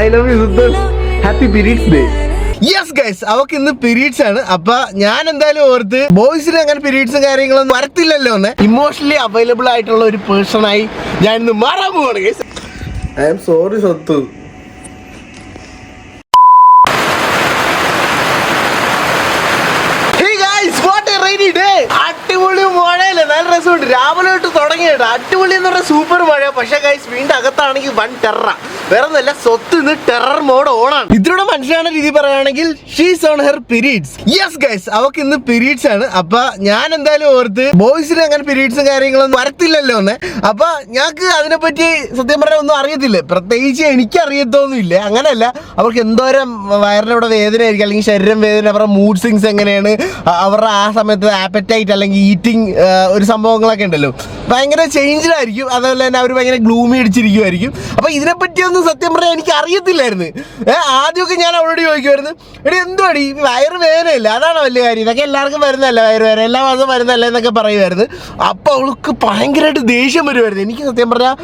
I love you, Suthu. Happy periods day. Yes guys, അവർക്ക് ഇന്ന് periods ആണ്. അപ്പൊ ഞാൻ എന്തായാലും ഓർത്ത് ബോയ്സിന് അങ്ങനെ പീരീഡ്സും കാര്യങ്ങളൊന്നും വരത്തില്ലല്ലോ എന്ന് ഇമോഷണലി അവൈലബിൾ ആയിട്ടുള്ള ഒരു പേഴ്സണായി ഞാൻ ഇന്ന് മാറാൻ പോവാണ് ഗൈസ്. ഐ ആം സോറി സത്തു. അടിപൊളി മഴയല്ലേ, നല്ല രസമുണ്ട്. രാവിലെ തൊട്ട് തുടങ്ങിയിട്ട് അടിപൊളി എന്ന് പറഞ്ഞാൽ സൂപ്പർ മഴ. പക്ഷെ ഗൈസ് വീണ്ടും അകത്താണെങ്കിൽ വൺ ടെറർ. വേറെ ഒന്നല്ല, സ്വത്ത് ഇന്ന് ടെറർ മോഡ് ഓണാണ്. ഇതിലൂടെ മനസ്സിലാവുന്ന രീതി പറയുകയാണെങ്കിൽ she's on her periods. Yes guys, അവർക്ക് ഇന്ന് പീരീഡ്സ് ആണ്. അപ്പൊ ഞാൻ എന്തായാലും ഓർത്ത് ബോയ്സിന് അങ്ങനെ പീരീഡ്സും കാര്യങ്ങളൊന്നും വരത്തില്ലല്ലോ എന്ന്. അപ്പൊ ഞങ്ങൾക്ക് അതിനെപ്പറ്റി സത്യം പറഞ്ഞാൽ ഒന്നും അറിയത്തില്ല, പ്രത്യേകിച്ച് എനിക്ക് അറിയത്തൊന്നുമില്ല. അങ്ങനെയല്ല, അവർക്ക് എന്തോരം വയറിനവിടെ വേദന ആയിരിക്കും, അല്ലെങ്കിൽ ശരീരം വേദന, അവരുടെ മൂഡ് സ്വിങ്സ് എങ്ങനെയാണ്, അവരുടെ ആ സമയത്ത് ആപ്പറ്റൈറ്റ് അല്ലെങ്കിൽ ഈറ്റിംഗ് ഒരു സംഭവങ്ങളൊക്കെ ഉണ്ടല്ലോ, ഭയങ്കര ചേഞ്ചിലായിരിക്കും. അതുപോലെ തന്നെ അവർ ഭയങ്കര ഗ്ലൂമി അടിച്ചിരിക്കുമായിരിക്കും. അപ്പൊ ഇതിനെപ്പറ്റിയൊന്നും സത്യം പറഞ്ഞാൽ എനിക്ക് അറിയത്തില്ലായിരുന്നു. ആദ്യമൊക്കെ ഞാൻ അവളോട് ചോദിക്കുമായിരുന്നു, എടി എന്തുവാടി വയറ് വേദനയില്ല, അതാണ് വലിയ കാര്യം, ഇതൊക്കെ എല്ലാവർക്കും വരുന്നതല്ല, വയറ് വേദന എല്ലാ മാസവും വരുന്നതല്ല എന്നൊക്കെ പറയുമായിരുന്നു. അപ്പോൾ അവൾക്ക് ഭയങ്കരമായിട്ട് ദേഷ്യം വരുമായിരുന്നു. എനിക്ക് സത്യം പറഞ്ഞാൽ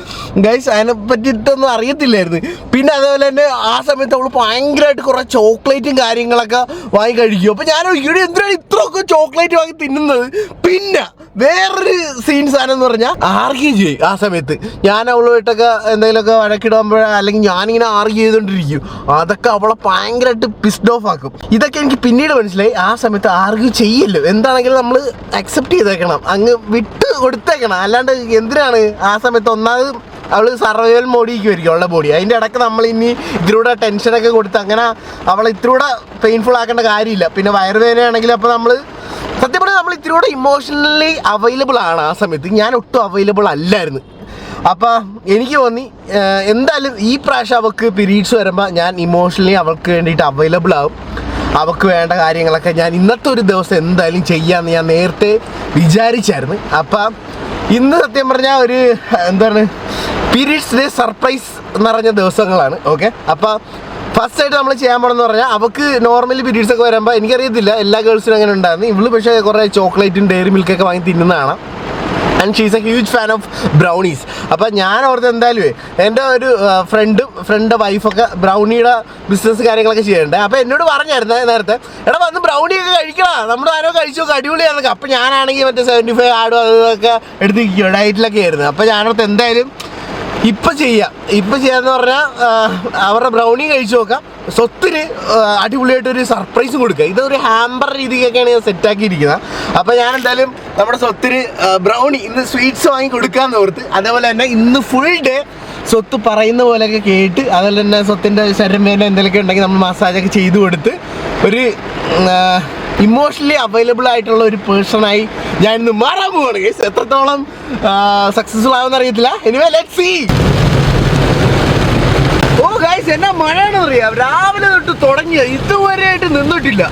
ഗൈസ് അതിനെ പറ്റിയിട്ടൊന്നും അറിയത്തില്ലായിരുന്നു. പിന്നെ അതുപോലെ തന്നെ ആ സമയത്ത് അവൾ ഭയങ്കരമായിട്ട് കുറേ ചോക്ലേറ്റും കാര്യങ്ങളൊക്കെ വാങ്ങി കഴിക്കും. അപ്പോൾ ഞാൻ ഇവിടെ എന്തിനാണ് ഇത്രയൊക്കെ ചോക്ലേറ്റ് വാങ്ങി തിന്നുന്നത്. പിന്നെ വേറൊരു സീൻ സാധനം എന്ന് പറഞ്ഞാൽ ആർഗ്യൂ ചെയ്യും. ആ സമയത്ത് ഞാൻ അവളുമായിട്ടൊക്കെ എന്തെങ്കിലുമൊക്കെ വഴക്കിടുമ്പോൾ അല്ലെങ്കിൽ ഞാനിങ്ങനെ ആർഗ്യൂ ചെയ്തുകൊണ്ടിരിക്കും. അതൊക്കെ അവളെ ഭയങ്കരമായിട്ട് പിസ്ഡ് ഓഫ് ആക്കും. ഇതൊക്കെ എനിക്ക് പിന്നീട് മനസ്സിലായി. ആ സമയത്ത് ആർഗ്യൂ ചെയ്യല്ലോ, എന്താണെങ്കിലും നമ്മൾ അക്സെപ്റ്റ് ചെയ്തേക്കണം, അങ്ങ് വിട്ട് കൊടുത്തേക്കണം. അല്ലാണ്ട് എന്തിനാണ് ആ സമയത്ത് ഒന്നാമത് അവൾ സർവൈവൽ മോഡിക്കുമായിരിക്കും അവളുടെ ബോഡി. അതിൻ്റെ ഇടയ്ക്ക് നമ്മൾ ഇനി ഇതിലൂടെ ടെൻഷനൊക്കെ കൊടുത്ത് അങ്ങനെ അവളെ ഇത്തിലൂടെ പെയിൻഫുൾ ആക്കേണ്ട കാര്യമില്ല. പിന്നെ വയറുവേദനയാണെങ്കിൽ അപ്പോൾ നമ്മൾ സത്യം പറഞ്ഞാൽ നമ്മൾ ഇത്തിലൂടെ ഇമോഷണലി അവൈലബിൾ ആണ്. ആ സമയത്ത് ഞാൻ ഒട്ടും അവൈലബിൾ അല്ലായിരുന്നു. അപ്പോൾ എനിക്ക് തോന്നി എന്തായാലും ഈ പ്രാവശ്യം അവൾക്ക് പീരീഡ്സ് വരുമ്പോൾ ഞാൻ ഇമോഷണലി അവൾക്ക് വേണ്ടിയിട്ട് അവൈലബിൾ ആവും. അവൾക്ക് വേണ്ട കാര്യങ്ങളൊക്കെ ഞാൻ ഇന്നത്തെ ഒരു ദിവസം എന്തായാലും ചെയ്യാമെന്ന് ഞാൻ നേരത്തെ വിചാരിച്ചായിരുന്നു. അപ്പം ഇന്ന് സത്യം പറഞ്ഞാൽ ഒരു എന്താണ് പീരീഡ്സ് ഡേ സർപ്രൈസ് നിറഞ്ഞ ദിവസങ്ങളാണ്. ഓക്കെ, അപ്പോൾ ഫസ്റ്റ് ആയിട്ട് നമ്മൾ ചെയ്യാൻ പോകണമെന്ന് പറഞ്ഞാൽ അവൾക്ക് നോർമലി പീരീഡ്സ് ഒക്കെ വരുമ്പോൾ എനിക്കറിയത്തില്ല എല്ലാ ഗേൾസിനും അങ്ങനെ ഉണ്ടായിരുന്നു. ഇവള് പക്ഷേ കുറേ ചോക്ലേറ്റും ഡയറി മിൽക്കൊക്കെ വാങ്ങി തിന്നുന്നതാണ്. And she's a huge fan of brownies. അപ്പോൾ ഞാൻ ഓർത്ത് എന്തായാലും എൻ്റെ ഒരു ഫ്രണ്ട് വൈഫൊക്കെ ബ്രൗണിയുടെ ബിസിനസ് കാര്യങ്ങളൊക്കെ ചെയ്യണ്ടേ. അപ്പോൾ എന്നോട് പറഞ്ഞായിരുന്നു നേരത്തെ, എടാ വന്ന് ബ്രൗണിയൊക്കെ കഴിക്കണം, നമ്മുടെ ആരോ കഴിച്ചു അടിപൊളിയാണെന്നൊക്കെ. അപ്പോൾ ഞാനാണെങ്കിൽ മറ്റേ 75 ആഡും അതൊക്കെ എടുത്തിരിക്കുമോ ഡയറ്റിലൊക്കെ ആയിരുന്നു. അപ്പോൾ ഞാനോർത്ത് എന്തായാലും ഇപ്പം ചെയ്യാമെന്ന് പറഞ്ഞാൽ അവരുടെ ബ്രൗണി കഴിച്ചു നോക്കാം, സ്വത്തിന് അടിപൊളിയായിട്ടൊരു സർപ്രൈസ് കൊടുക്കുക. ഇതൊരു ഹാമ്പർ രീതിക്കൊക്കെയാണ് ഞാൻ സെറ്റാക്കിയിരിക്കുന്നത്. അപ്പോൾ ഞാൻ എന്തായാലും നമ്മുടെ സ്വത്തിന് ബ്രൗണി ഇന്ന് സ്വീറ്റ്സ് വാങ്ങി കൊടുക്കാമെന്ന് ഓർത്ത്. അതേപോലെ തന്നെ ഇന്ന് ഫുൾ ഡേ സ്വത്ത് പറയുന്ന പോലെയൊക്കെ കേട്ട്, അതുപോലെ തന്നെ സ്വത്തിൻ്റെ ശരീരം എന്തെങ്കിലുമൊക്കെ ഉണ്ടെങ്കിൽ നമ്മൾ മസാജൊക്കെ ചെയ്ത് കൊടുത്ത് ഒരു ഇമോഷണലി അവൈലബിൾ ആയിട്ടുള്ള ഒരു പേഴ്സണായി ഞാൻ ഇന്ന് മാറാൻ പോവാണ് ഗൈസ്. എത്രത്തോളം സക്സസ്ഫുൾ ആവുമെന്ന് അറിയത്തില്ല. Anyway let's see. Oh guys, എന്നാ മഴയാണെന്ന് അറിയാം. രാവിലെ തൊട്ട് തുടങ്ങിയ ഇതുവരെയായിട്ട് നിന്നിട്ടില്ല.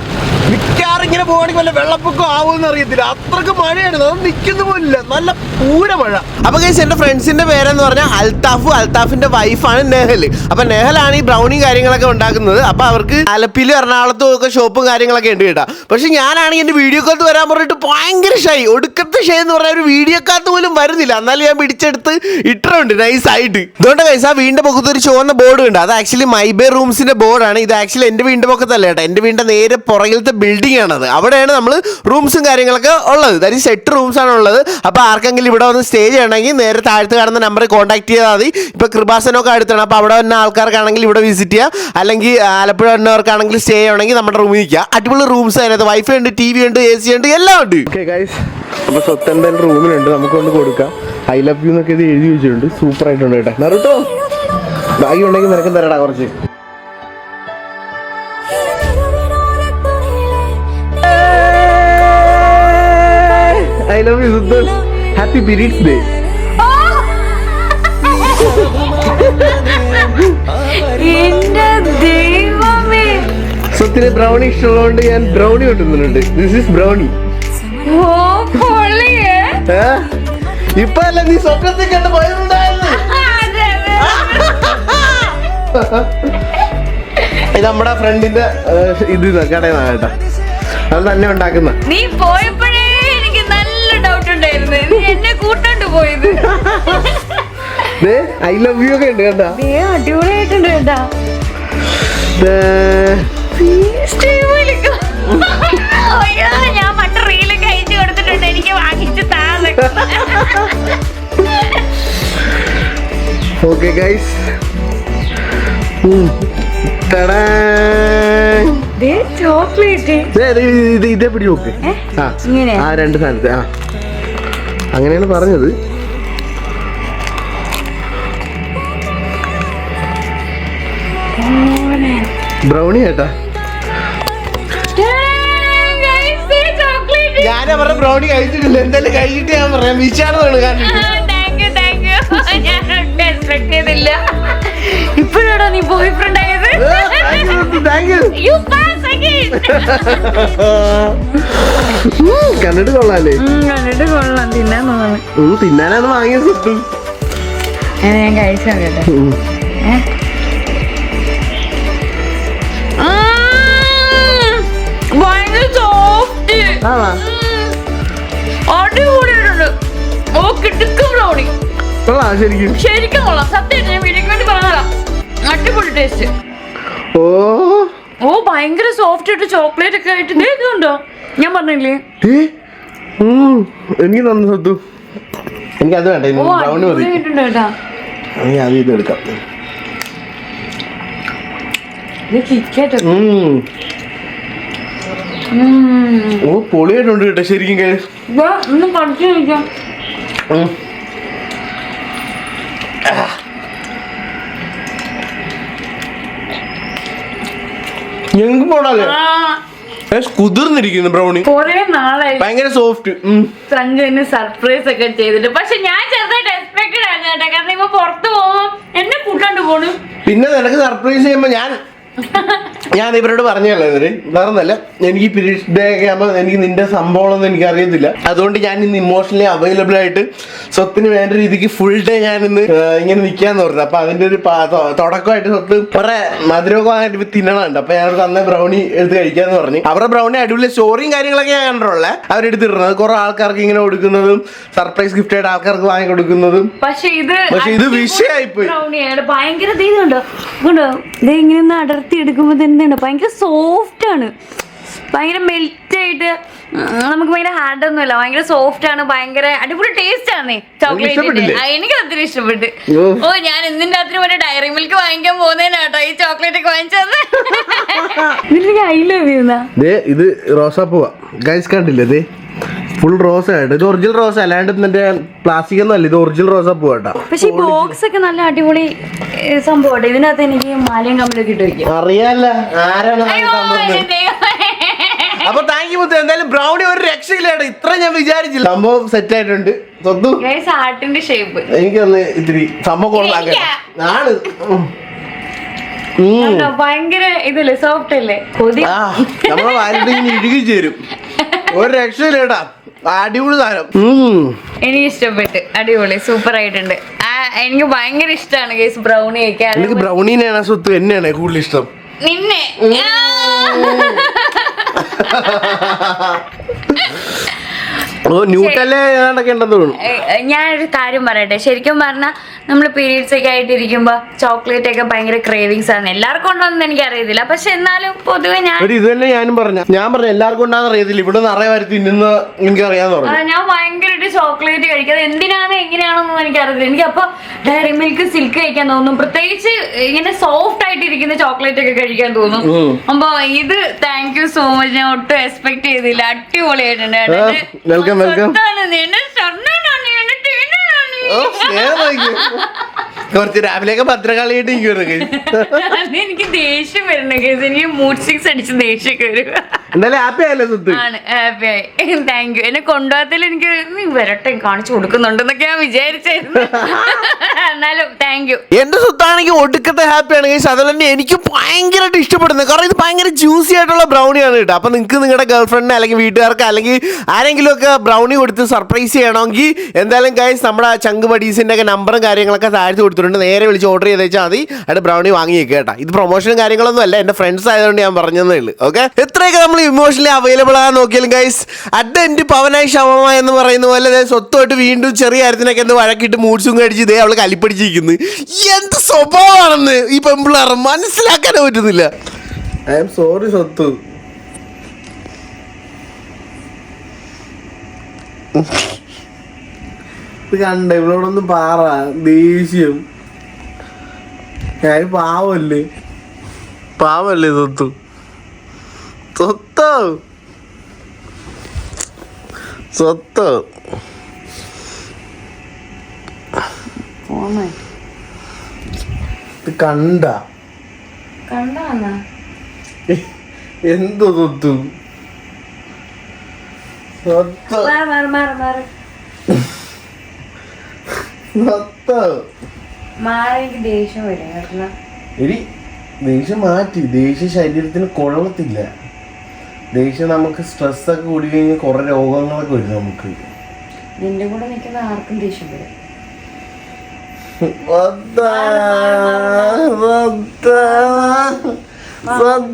മിക്കാറും ഇങ്ങനെ പോകണമെങ്കിൽ വല്ല വെള്ളപ്പൊക്കം ആവുമെന്ന് അറിയത്തില്ല, അത്രക്ക് മഴയാണ്. അത് നിൽക്കുന്ന പോലില്ല, നല്ല പൂര മഴ. അപ്പൊ ഗൈസ് എൻ്റെ ഫ്രണ്ട്സിന്റെ പേരെന്ന് പറഞ്ഞാൽ അൽത്താഫിന്റെ വൈഫാണ് നെഹൽ. അപ്പൊ നെഹലാണ് ഈ ബ്രൗണി കാര്യങ്ങളൊക്കെ ഉണ്ടാക്കുന്നത്. അപ്പൊ അവർക്ക് ആലപ്പിയിലും എറണാകുളത്തും ഒക്കെ ഷോപ്പും കാര്യങ്ങളൊക്കെ ഉണ്ട് കേട്ടോ. പക്ഷെ ഞാനാണെങ്കിൽ എൻ്റെ വീഡിയോക്കകത്ത് വരാൻ പറഞ്ഞിട്ട് ഭയങ്കര ഷൈ, ഒടുക്കത്തെ ഷൈ എന്ന് പറഞ്ഞാൽ ഒരു വീഡിയോക്കകത്ത് പോലും വരുന്നില്ല. എന്നാലും ഞാൻ പിടിച്ചെടുത്ത് ഇട്ടിട്ടുണ്ട് നൈസായിട്ട്. ഇതുകൊണ്ട് ഗൈസ് ആ വീടിന്റെ മുഖത്ത് ഒരു ചുവന്ന ബോർഡ് ഉണ്ട്, അത് ആക്ച്വലി മൈബേ റൂംസിന്റെ ബോർഡാണ്. ഇത് ആക്ച്വലി എൻ്റെ വീടിന്റെ മുഖത്തല്ല കേട്ടോ, എൻ്റെ വീടിന്റെ നേരെ പുറകിലത്തെ ബിൽഡിംഗ് ആണത്. അവിടെയാണ് നമ്മൾ റൂംസും കാര്യങ്ങളൊക്കെ ഉള്ളത്. അതായത് സെറ്റ് റൂംസ് ആണ് ഉള്ളത്. അപ്പോൾ ആർക്കെങ്കിലും ഇവിടെ വന്ന് സ്റ്റേ ചെയ്യണമെങ്കിൽ നേരെ താഴത്ത് കാണുന്ന നമ്പറിൽ കോൺടാക്ട് ചെയ്താൽ മതി. ഇപ്പോൾ കൃപാസനമൊക്കെ അടുത്താണ്, അപ്പോൾ അവിടെ വന്ന ആൾക്കാർക്കാണെങ്കിൽ ഇവിടെ വിസിറ്റ് ചെയ്യാം. അല്ലെങ്കിൽ ആലപ്പുഴ വന്നവർക്കാണെങ്കിൽ സ്റ്റേ ചെയ്യണമെങ്കിൽ നമ്മുടെ റൂമിൽ നിൽക്കുക. അടിപൊളി റൂംസ് അതിനകത്ത് വൈഫൈ ഉണ്ട്, TV ഉണ്ട്, AC ഉണ്ട്, എല്ലാം ഉണ്ട്. ഓക്കെ ഗൈസ്, അപ്പോൾ സ്വത്ത് എന്തായാലും റൂമിലുണ്ട്, നമുക്ക് കൊണ്ട് കൊടുക്കാം. ഐ ലവ് യു എന്നൊക്കെ ഇത് എഴുതി വെച്ചിട്ടുണ്ട്, സൂപ്പർ ആയിട്ടുണ്ട് കേട്ടോ. നറുട്ടോ ബാഗി ഉണ്ടെങ്കിൽ നിനക്കും തരടാ കുറച്ച്. I love you, Suthu. Happy periods day. സ്വത്തിന് ബ്രൗണി ഇഷ്ടമുള്ളതുകൊണ്ട് ഞാൻ ബ്രൗണി കൊണ്ടുവന്നിട്ടുണ്ട്. This is brownie. ഇപ്പൊ അല്ല നീ സ്വപ്നത്തിൽ കണ്ട് പോയിട്ടുണ്ടായിരുന്നു. ഇത് നമ്മുടെ ഫ്രണ്ടിന്റെ ഇത് കടയാണ് കേട്ടോ, അത് തന്നെ ഉണ്ടാക്കുന്ന. നീ പോയപ്പോഴേ എനിക്ക് നല്ല ഡൗട്ട് ഉണ്ടായിരുന്നു, നീ എന്നെ കൂട്ടോണ്ട് പോയത്. ഐ ലവ് യു ഒക്കെ ഉണ്ട് കേട്ടാ, അടിപൊളിയായിട്ടുണ്ട് കേട്ടാ. ഞാൻ പണ്ട് റീലൊക്കെ അയച്ചു കൊടുത്തിട്ടുണ്ട്, എനിക്ക് വാങ്ങിച്ചു താഴെ. ഓക്കെ ഗൈസ്, ചോക്ലേറ്റ് ഇതേ പിടി നോക്ക്. ആ രണ്ട് സാധനത്തെ അങ്ങനെയാണ് പറഞ്ഞത്. ബ്രൗണി കേട്ടാ, ഞാൻ അവരുടെ ബ്രൗണി കഴിച്ചിട്ടില്ല. എന്തായാലും കഴിച്ചിട്ട് ഞാൻ പറയാം. വിശാലമാണ് ഇപ്പോഴാണോ നീ ബോയ് ഫ്രണ്ട് ആയത്? കണ്ടിട്ട് കൊള്ളാല്ലേ? കണ്ടിട്ട് കൊള്ളാം. തിന്നാൻ തോന്നുന്നു. തിന്നാനാണ് വാങ്ങിയത്. കിട്ടും ഞാൻ കഴിച്ചു കേട്ടോ. ഭയങ്കര സോഫ്റ്റ്, അടിപൊളിയായിട്ടുണ്ട്. ഓ കിട്ടുക്കും ബ്രൗണി. കൊള്ളാം, ശരിക്കും ശരിക്കും കൊള്ളാം. സത്യം ഞാൻ വീട്ടിലേക്ക് വേണ്ടി പറഞ്ഞതാ. അടിപൊളി ടേസ്റ്റ്. ഓ ഭയങ്കര സോഫ്റ്റ് ആയിട്ട് ചോക്ലേറ്റ് ഒക്കെ ആയിട്ട് ഇതുണ്ടോ? ഞാൻ പറഞ്ഞില്ലേ എനിക്ക് തന്നു സത്തു. എനിക്ക് അത് വേണ്ട, ബ്രൗണി മതി. കേട്ടാ അത് ഇത് എടുക്കാം. ഓ പൊളിയായിട്ടുണ്ട് കേട്ടോ ശരിക്കും. ഒന്നും പഠിച്ചു കഴിക്കാം. ഞങ്ങൾക്ക് പോണല്ലേ, കുതിർന്നിരിക്കുന്നു ബ്രൗണി. കൊറേ നാളായി ഭയങ്കര സോഫ്റ്റ്. സഞ്ജുവിന് സർപ്രൈസ് ഒക്കെ ചെയ്തിട്ട്, പക്ഷെ ഞാൻ ചെറുതായിട്ട് എക്സ്പെക്ടഡ് ആയിരുന്നു കേട്ടോ. കാരണം ഇപ്പൊ പുറത്തു പോകും എന്നെ കൂട്ടാണ്ട് പോണു. പിന്നെ നിനക്ക് സർപ്രൈസ് ചെയ്യുമ്പോ ഞാൻ ഇവരോട് പറഞ്ഞല്ലേ, വേറൊന്നല്ല, എനിക്ക് പീരീഡ്സ് ഡേ ഒക്കെ ആകുമ്പോൾ എനിക്ക് നിന്റെ സംഭവമൊന്നും എനിക്ക് അറിയത്തില്ല. അതുകൊണ്ട് ഞാൻ ഇന്ന് ഇമോഷണലി അവൈലബിൾ ആയിട്ട് സ്വത്തിന് വേണ്ട രീതിക്ക് ഫുൾ ഡേ ഞാൻ ഇന്ന് ഇങ്ങനെ നിൽക്കാന്ന് പറഞ്ഞു. അപ്പൊ അതിന്റെ ഒരു തുടക്കമായിട്ട് സ്വത്ത് കുറെ മധുരമായിട്ട് തിന്നണുണ്ട്. അപ്പൊ ഞാൻ തന്നെ ബ്രൗണി എടുത്ത് കഴിക്കാന്ന് പറഞ്ഞു. അവരുടെ ബ്രൗണി അടിപൊളി സ്റ്റോറിയും കാര്യങ്ങളൊക്കെ ഞാൻ കണ്ടിട്ടുള്ളത്. അവരെടുത്തിടുന്നത് കുറെ ആൾക്കാർക്ക് ഇങ്ങനെ കൊടുക്കുന്നതും സർപ്രൈസ് ഗിഫ്റ്റ് ആയിട്ട് ആൾക്കാർക്ക് വാങ്ങി കൊടുക്കുന്നതും. പക്ഷെ ഇത് വിഷയമായിപ്പോയി. ഭയങ്കര ഇതുണ്ടോ ഇങ്ങനെ അടർത്തി എടുക്കുമ്പോ തന്നെ ഭയങ്കര സോഫ്റ്റ് ആണ്, ഭയങ്കര മെൽറ്റ് ആയിട്ട്. നമുക്ക് ഭയങ്കര ഹാർഡ് ഒന്നുമില്ല, ഭയങ്കര സോഫ്റ്റ് ആണ്, ഭയങ്കര അടിപൊളി ടേസ്റ്റ് ആണ് ചോക്ലേറ്റിന്റെ. എനിക്ക് ഒത്തിരി ഇഷ്ടപ്പെട്ടു. ഓ ഞാൻ ഇന്നിന്റെ രാത്രി മറ്റേ ഡയറി മിൽക്ക് വാങ്ങിക്കാൻ പോകുന്നതിനാട്ടോ ഈ ചോക്ലേറ്റ് ഒക്കെ വാങ്ങിച്ചത്. I love you. ഇത് റോസാപ്പൂവാ ഗൈസ്, കണ്ടില്ലേ? ഫുൾ റോസ് ആയിട്ട്. ഇത് ഒറിജിനൽ റോസ് അല്ലാണ്ട് മറ്റേ പ്ലാസ്റ്റിക് ഒന്നും അല്ല, ഇത് ഒറിജിനൽ റോസാ പൂവാട്ടാ. പക്ഷെ ഈ ബോക്സ് ഒക്കെ നല്ല അടിപൊളി സംഭവം. ഇതിനകത്ത് എനിക്ക് മാലയും കമ്മലൊക്കെ ഇട്ട് വയ്ക്കും. അറിയാല്ല ആരാണ്. അപ്പൊ താങ്ക് യു മുത്ത്. എന്തായാലും ബ്രൗണി ഒരു രക്ഷയില്ലാണ്, ഇത്ര ഞാൻ വിചാരിച്ചില്ല. സംഭവം സെറ്റ് ആയിട്ടുണ്ട്. ഹാർട്ടിന്റെ ഷേപ്പ് എനിക്കൊന്ന് ഇത്തിരി സംഭവം കൊള്ളാണ്. ഭയങ്കര ഇതല്ലേ, സോഫ്റ്റ് അല്ലേ? നമ്മളെ വാലിട്ട് ഇങ്ങനെ ഇഴുകി ചേരും. ഒരു രക്ഷയില്ലേട്ടാ, അടിപൊളി സാധനം. എനിക്ക് ഇഷ്ടപ്പെട്ട്, അടിപൊളി സൂപ്പർ ആയിട്ടുണ്ട്. എനിക്ക് ഭയങ്കര ഇഷ്ടമാണ് ഗൈസ് ബ്രൗണി കഴിക്കാൻ. എനിക്ക് ബ്രൗണിനെയാണ് സ്വത്ത് എന്നെയാണ് കൂടുതൽ ഇഷ്ടം. നിന്നെ ഞാനൊരു കാര്യം പറയട്ടെ. ശരിക്കും പറഞ്ഞാൽ നമ്മൾ പീരീഡ്സ് ഒക്കെ ആയിട്ടിരിക്കുമ്പോ ചോക്ലേറ്റ് ഒക്കെ ഭയങ്കര ക്രേവിങ്സ് ആണ്. എല്ലാവർക്കും ഉണ്ടോന്ന് എനിക്ക് അറിയത്തില്ല, പക്ഷെ എന്നാലും പൊതുവെ ഇത് തന്നെ ഞാൻ പറഞ്ഞു എല്ലാവർക്കും ഉണ്ടാകുന്ന അറിയത്തില്ല. ഇവിടെ നിറയെ വരെ തിന്നുന്ന എനിക്ക് അറിയാന്ന് പറഞ്ഞു. ഞാൻ ഭയങ്കരമായിട്ട് ചോക്ലേറ്റ് കഴിക്കാതെ എന്തിനാണ് എങ്ങനെയാണെന്നൊന്നും എനിക്ക് അറിയത്തില്ല. എനിക്ക് അപ്പൊ ഡയറി മിൽക്ക് സിൽക്ക് കഴിക്കാൻ തോന്നും, പ്രത്യേകിച്ച് ഇങ്ങനെ സോഫ്റ്റ് ആയിട്ടിരിക്കുന്ന ചോക്ലേറ്റ് ഒക്കെ കഴിക്കാൻ തോന്നും. അപ്പൊ ഇത് താങ്ക് യു സോ മച്ച്. ഞാൻ ഒട്ടും എക്സ്പെക്ട് ചെയ്തില്ല, അടിപൊളിയായിട്ടുണ്ട്. കുറച്ച് രാവിലെയൊക്കെ ഭദ്രകാളിയായിട്ട് എനിക്ക് ദേഷ്യം വരണേ, എനിക്ക് മൂഡ് സ്വിങ്സ് അടിച്ച് ദേഷ്യമൊക്കെ വരും. എന്തായാലും ഹാപ്പി ആയല്ലോ സുത്ത്? ആണ്, ഹാപ്പി ആയി. Thank you. എന്നെ കൊണ്ടുപോകത്തിൽ എനിക്ക് വരട്ടെ കാണിച്ചു കൊടുക്കുന്നുണ്ടെന്നൊക്കെ ഞാൻ വിചാരിച്ചായിരുന്നു. എന്നാലും താങ്ക് യു. എന്റെ സുത്താണെങ്കിൽ ഒടുക്കത്തെ ഹാപ്പിയാണ് ഗൈസ്. അതുപോലെ തന്നെ എനിക്ക് ഭയങ്കരമായിട്ട് ഇഷ്ടപ്പെടുന്നത്, കാരണം ഇത് ഭയങ്കര ജ്യൂസി ആയിട്ടുള്ള ബ്രൗണിയാണ് കേട്ടോ. അപ്പൊ നിങ്ങൾക്ക് നിങ്ങളുടെ ഗേൾ ഫ്രണ്ടിനെ അല്ലെങ്കിൽ വീട്ടുകാർക്ക് അല്ലെങ്കിൽ ആരെങ്കിലും ഒക്കെ ബ്രൗണി കൊടുത്ത് സർപ്രൈസ് ചെയ്യണമെങ്കിൽ എന്തായാലും ഗൈസ് നമ്മുടെ ചങ്ക് ബഡീസിന്റെ ഒക്കെ നമ്പറും കാര്യങ്ങളൊക്കെ താഴ്ത്തി കൊടുത്തിട്ടുണ്ട്. നേരെ വിളിച്ച് ഓർഡർ ചെയ്ത് വെച്ചാൽ മതി, അവിടെ ബ്രൗണി വാങ്ങി വെക്കുക കേട്ടോ. ഇത് പ്രൊമോഷനും കാര്യങ്ങളൊന്നും അല്ല, എന്റെ ഫ്രണ്ട്സ് ആയതുകൊണ്ട് ഞാൻ പറഞ്ഞതേ ഉള്ളൂ. ഓക്കെ, എത്രയൊക്കെ നമ്മൾ ഇമോഷണലി അവൈലബിൾ ആകാൻ നോക്കിയാലും ഗൈസ് അറ്റ് എൻഡ് പവനായി ക്ഷമ എന്ന് പറയുന്ന പോലെ സ്വത്തുമായിട്ട് വീണ്ടും ചെറിയ കാര്യത്തിനൊക്കെ എന്ത് വഴക്കിട്ട് മൂഡ്സും കടിച്ച് ഇതേ അവള് കലിപ്പടിച്ചിരിക്കുന്നു. എന്ത് സ്വഭാവമാണെന്ന് ഈ പെമ്പിള്ളേർ മനസ്സിലാക്കാനേ പറ്റുന്നില്ല. ഐ എം സോറി സ്വത്ത്. ഇത് കണ്ട ഇവളോടൊന്ന് പാറ ദേഷ്യം. ഞാൻ പാവല്ലേ സ്വത്ത് സ്വത്ത് സ്വത്ത്. ഇത് കണ്ട എന്തോ സ്വത്ത് സ്വത്ത് സ്വത്ത്. എടി ദേഷ്യം മാറ്റി. ദേഷ്യം ശരീരത്തിന് കൊള്ളത്തില്ല. ദേഷ്യം നമുക്ക് സ്ട്രെസ്സൊക്കെ കൂടി കഴിഞ്ഞാൽ കുറെ രോഗങ്ങളൊക്കെ വരും നമുക്ക്. നിന്റെ കൂടെ നിൽക്കുന്ന ആർക്കും ദേഷ്യം വരും. സ്വത്ത്